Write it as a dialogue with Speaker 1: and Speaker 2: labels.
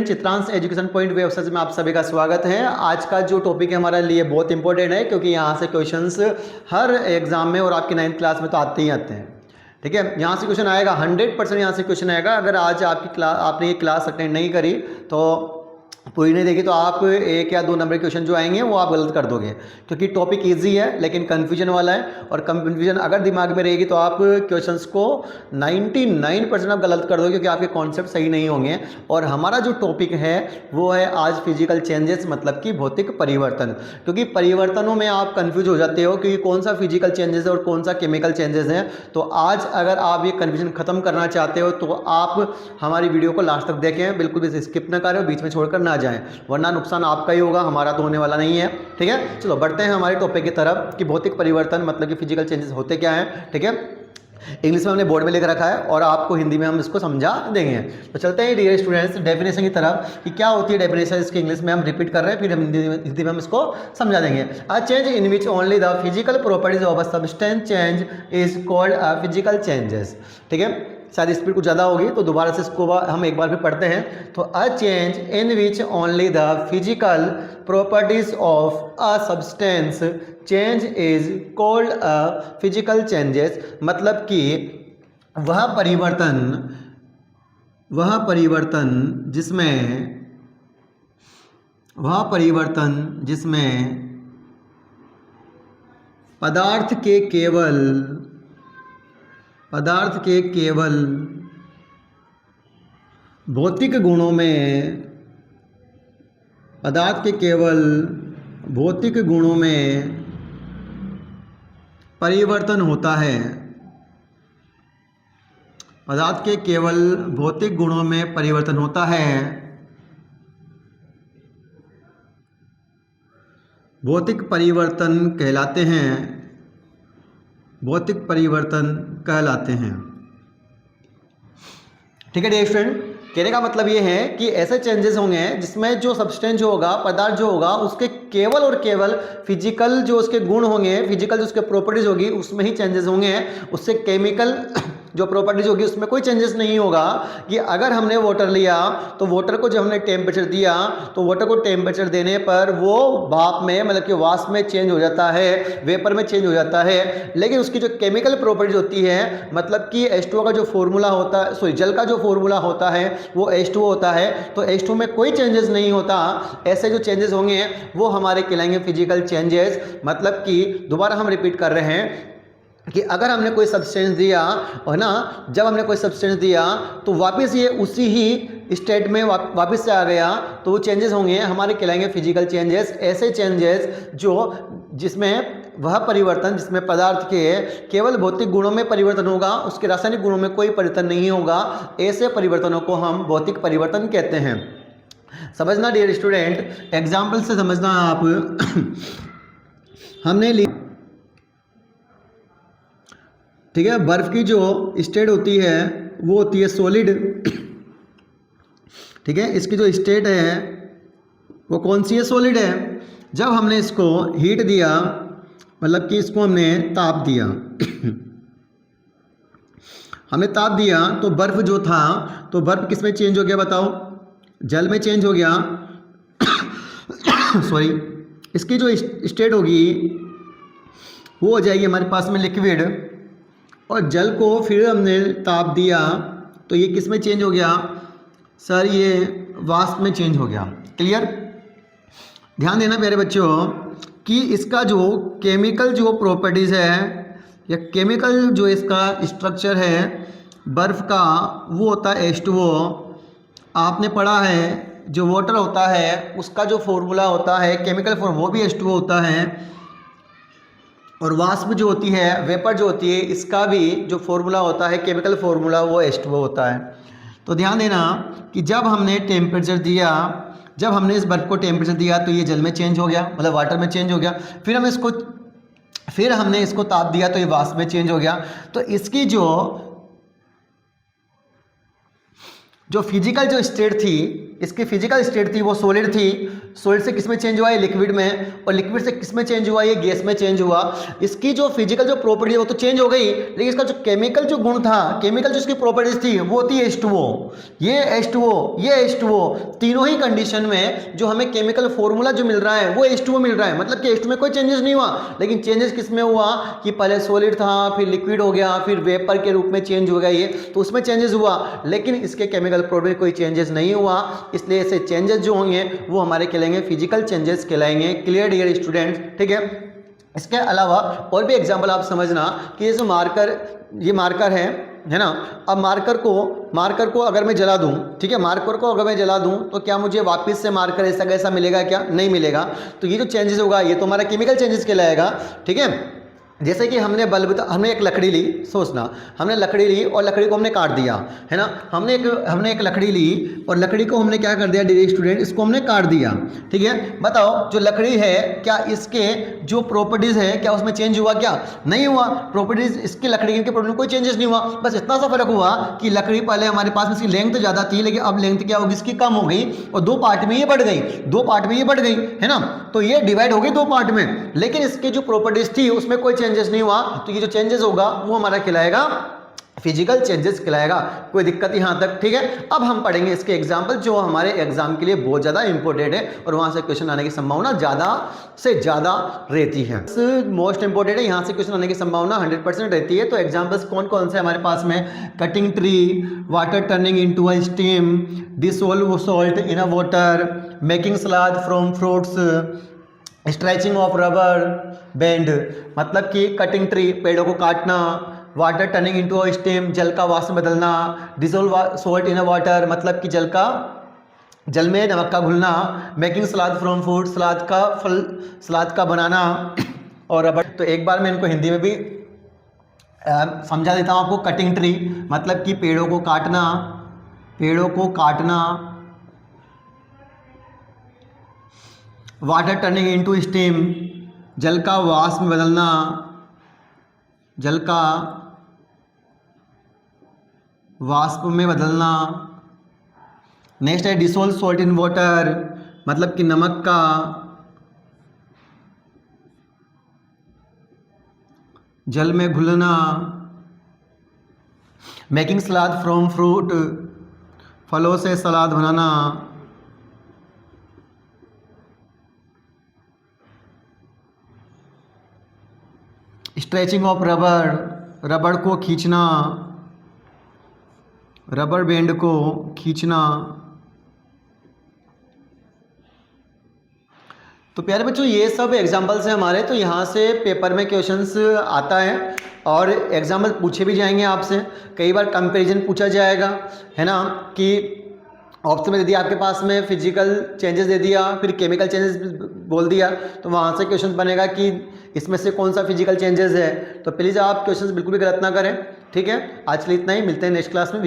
Speaker 1: Chitransh education point website में आप सभी का स्वागत है। आज का जो टॉपिक है हमारे लिए बहुत इंपॉर्टेंट है, क्योंकि यहाँ से क्वेश्चंस हर एग्जाम में और आपकी 9th क्लास में तो आते ही आते हैं। ठीक है, यहाँ से क्वेश्चन आएगा, 100% यहाँ से क्वेश्चन आएगा। अगर आज आपने ये क्लास अटेंड नहीं करी तो पूरी नहीं देखी तो आप 1 या 2 नंबर क्वेश्चन जो आएंगे वो आप गलत कर दोगे, क्योंकि टॉपिक इजी है लेकिन कन्फ्यूजन वाला है। और कन्फ्यूजन अगर दिमाग में रहेगी तो आप क्वेश्चंस को 99% आप गलत कर दोगे, क्योंकि आपके कॉन्सेप्ट सही नहीं होंगे। और हमारा जो टॉपिक है वो है आज फिजिकल चेंजेस, मतलब कि भौतिक परिवर्तन। क्योंकि परिवर्तनों में आप कन्फ्यूज हो जाते हो कि कौन सा फिजिकल चेंजेस है और कौन सा केमिकल चेंजेस है। तो आज अगर आप ये कन्फ्यूजन खत्म करना चाहते हो तो आप हमारी वीडियो को लास्ट तक देखें, बिल्कुल भी स्किप ना करें, बीच में छोड़कर ना जाएं, वरना नुकसान आपका ही होगा, हमारा तो होने वाला नहीं है। ठीक है, चलो बढ़ते हैं हमारे टॉपिक की तरफ कि भौतिक परिवर्तन मतलब कि फिजिकल चेंजेस होते क्या हैं। ठीक है, इंग्लिश में हमने बोर्ड में लिख रखा है और आपको हिंदी में हम इसको समझा देंगे। तो चलते हैं डियर स्टूडेंट्स डेफिनेशन की तरफ कि क्या होती है डेफिनेशन। इसकी इंग्लिश में हम रिपीट कर रहे हैं, फिर हम हिंदी में हम इसको समझा देंगे। A change in which only the physical properties of a substance change is called a physical changes. ठीक है, शायद स्पीड कुछ ज़्यादा होगी तो दोबारा से इसको हम एक बार भी पढ़ते हैं। तो a change in which only the physical properties of a substance change is called a physical changes, मतलब कि वह परिवर्तन जिसमें पदार्थ के केवल भौतिक गुणों में परिवर्तन होता है। पदार्थ के केवल भौतिक गुणों में परिवर्तन होता है, भौतिक परिवर्तन कहलाते हैं। ठीक है डियर स्टूडेंट, कहने का मतलब ये है कि ऐसे चेंजेस होंगे जिसमें जो सब्सटेंस जो होगा, पदार्थ जो होगा, उसके केवल और केवल फिजिकल जो उसके गुण होंगे, फिजिकल जो उसके प्रॉपर्टीज होगी उसमें ही चेंजेस होंगे। उससे केमिकल जो प्रॉपर्टीज होगी उसमें कोई चेंजेस नहीं होगा। कि अगर हमने वाटर लिया तो वाटर को जब हमने टेम्परेचर दिया तो वाटर को टेम्परेचर देने पर वो भाप में मतलब कि वाष्प में चेंज हो जाता है, वेपर में चेंज हो जाता है। लेकिन उसकी जो केमिकल प्रॉपर्टीज होती है, मतलब कि H2O का जो फॉर्मूला होता है, सॉरी जल का जो फॉर्मूला होता है वो H2O होता है। तो H2O में कोई चेंजेस नहीं होता। ऐसे जो चेंजेस होंगे वो हमारे कहलाएंगे फिजिकल चेंजेस। मतलब कि दोबारा हम रिपीट कर रहे हैं कि अगर हमने कोई सब्सटेंस दिया है ना, जब हमने कोई सब्सटेंस दिया तो वापस ये उसी ही स्टेट में वापस से आ गया तो वो चेंजेस होंगे हमारे कहलाएंगे फिजिकल चेंजेस। ऐसे चेंजेस जिसमें वह परिवर्तन जिसमें पदार्थ के केवल भौतिक गुणों में परिवर्तन होगा, उसके रासायनिक गुणों में कोई परिवर्तन नहीं होगा, ऐसे परिवर्तनों को हम भौतिक परिवर्तन कहते हैं। समझना डियर स्टूडेंट, एग्जाम्पल से समझना आप। हमने ठीक है, बर्फ की जो स्टेट होती है वो होती है सॉलिड। ठीक है, इसकी जो स्टेट है वो कौन सी है, सॉलिड है। जब हमने इसको हीट दिया मतलब कि इसको हमने ताप दिया हमने ताप दिया तो बर्फ जो था, तो बर्फ किस में चेंज हो गया बताओ, जल में चेंज हो गया। सॉरी, इसकी जो स्टेट होगी वो हो जाएगी हमारे पास में लिक्विड। और जल को फिर हमने ताप दिया तो ये किस में चेंज हो गया सर, ये वाष्प में चेंज हो गया। क्लियर, ध्यान देना प्यारे बच्चों कि इसका जो केमिकल जो प्रॉपर्टीज़ है या केमिकल जो इसका स्ट्रक्चर है बर्फ़ का वो होता है H2O। आपने पढ़ा है जो वाटर होता है उसका जो फॉर्मूला होता है केमिकल फॉर्म वो भी H2O होता है। और वाष्प जो होती है, वेपर जो होती है, इसका भी जो फॉर्मूला होता है केमिकल फॉर्मूला वो H2O होता है। तो ध्यान देना कि जब हमने टेम्परेचर दिया, जब हमने इस बर्फ को टेम्परेचर दिया तो ये जल में चेंज हो गया, मतलब वाटर में चेंज हो गया। फिर हमने इसको ताप दिया तो ये वाष्प में चेंज हो गया। तो इसकी जो फिजिकल जो स्टेट थी इसकी फिजिकल स्टेट थी वो सॉलिड थी, सॉलिड से किस में चेंज हुआ है, लिक्विड में, और लिक्विड से किस में चेंज हुआ, ये गैस में चेंज हुआ। इसकी जो फिजिकल जो प्रॉपर्टी है वो तो चेंज हो गई, लेकिन इसका जो केमिकल जो गुण था, केमिकल जो इसकी प्रॉपर्टीज थी वो थी H2O, ये H2O, ये H2O, तीनों ही कंडीशन में जो हमें केमिकल फॉर्मूला जो मिल रहा है वो H2O मिल रहा है, मतलब कि H2 में कोई चेंजेस नहीं हुआ। लेकिन चेंजेस किस में हुआ कि पहले सॉलिड था, फिर लिक्विड हो गया, फिर वेपर के रूप में चेंज हो गया, ये तो उसमें चेंजेस हुआ, लेकिन इसके केमिकल प्रॉपर्टी कोई चेंजेस नहीं हुआ। इसलिए ऐसे चेंजेस जो होंगे वो हमारे कहलाएंगे फिजिकल चेंजेस कहलाएंगे। क्लियर डियर स्टूडेंट, ठीक है। इसके अलावा और भी एग्जांपल आप समझना कि ये जो मार्कर, ये मार्कर है ना। अब मार्कर को अगर मैं जला दूं, ठीक है, मार्कर को अगर मैं जला दूं तो क्या मुझे वापस से मार्कर ऐसा कैसा मिलेगा, क्या नहीं मिलेगा। तो ये जो चेंजेस होगा ये तो हमारा केमिकल चेंजेस कहलाएगा, ठीक है। जैसे कि हमने हमने एक लकड़ी ली, सोचना, हमने लकड़ी ली और लकड़ी को हमने काट दिया, है ना। हमने एक लकड़ी ली और लकड़ी को हमने क्या कर दिया डियर स्टूडेंट, इसको हमने काट दिया, ठीक है। बताओ जो लकड़ी है क्या इसके जो प्रॉपर्टीज़ है क्या उसमें चेंज हुआ, क्या नहीं हुआ। प्रॉपर्टीज़ इसकी लकड़ी की प्रॉपर्टी में कोई चेंजेस नहीं हुआ, बस इतना सा फर्क हुआ कि लकड़ी पहले हमारे पास में इसकी लेंथ ज़्यादा थी, लेकिन अब लेंथ क्या होगी इसकी कम हो गई और दो पार्ट में ये बढ़ गई, दो पार्ट में ये बढ़ गई, है ना। तो ये डिवाइड हो गई दो पार्ट में, लेकिन इसकी जो प्रॉपर्टीज़ थी उसमें कोई चेंजेस नहीं हुआ। तो ये जो चेंजेस होगा वो हमारा कहलाएगा फिजिकल चेंजेस कहलाएगा। कोई दिक्कत यहां तक, ठीक है। अब हम पढ़ेंगे इसके एग्जांपल जो हमारे एग्जाम के लिए बहुत ज़्यादा इंपॉर्टेंट है और वहां से क्वेश्चन आने की संभावना ज़्यादा से ज़्यादा रहती है। मोस्ट इंपॉर्टेंट है, यहां से क्वेश्चन आने की संभावना 100% रहती है। तो एग्जाम्पल्स कौन कौन से हमारे पास में, cutting tree, water turning into a steam, dissolve salt in a water, making salad from fruits, stretching of rubber band, मतलब कि कटिंग ट्री पेड़ों को काटना, water turning into a steam जल का वाष्प में बदलना, dissolve salt in a water मतलब कि जल में नमक का घुलना, मेकिंग सलाद फ्रॉम फूड सलाद का बनाना, और रबर। तो एक बार मैं इनको हिंदी में भी समझा देता हूँ आपको। कटिंग ट्री मतलब कि पेड़ों को काटना, वाटर टर्निंग इनटू स्टीम जल का वाष्प में बदलना, जल का वाष्प में बदलना। नेक्स्ट है डिसोल्व सॉल्ट इन वाटर मतलब कि नमक का जल में घुलना। मेकिंग सलाद फ्रॉम फ्रूट फलों से सलाद बनाना। स्ट्रेचिंग ऑफ रबड़ को खींचना, रबर बैंड को खींचना। तो प्यारे बच्चों ये सब एग्जाम्पल्स हैं हमारे। तो यहाँ से पेपर में क्वेश्चंस आता है और एग्जाम्पल पूछे भी जाएंगे आपसे। कई बार कंपैरिजन पूछा जाएगा, है ना, कि ऑप्शन में दे दिया आपके पास में फिजिकल चेंजेस दे दिया, फिर केमिकल चेंजेस बोल दिया, तो वहाँ से क्वेश्चन बनेगा कि इसमें से कौन सा फिजिकल चेंजेस है। तो प्लीज़ आप क्वेश्चंस बिल्कुल भी गलत ना करें, ठीक है। आज के लिए इतना ही, मिलते हैं नेक्स्ट क्लास में।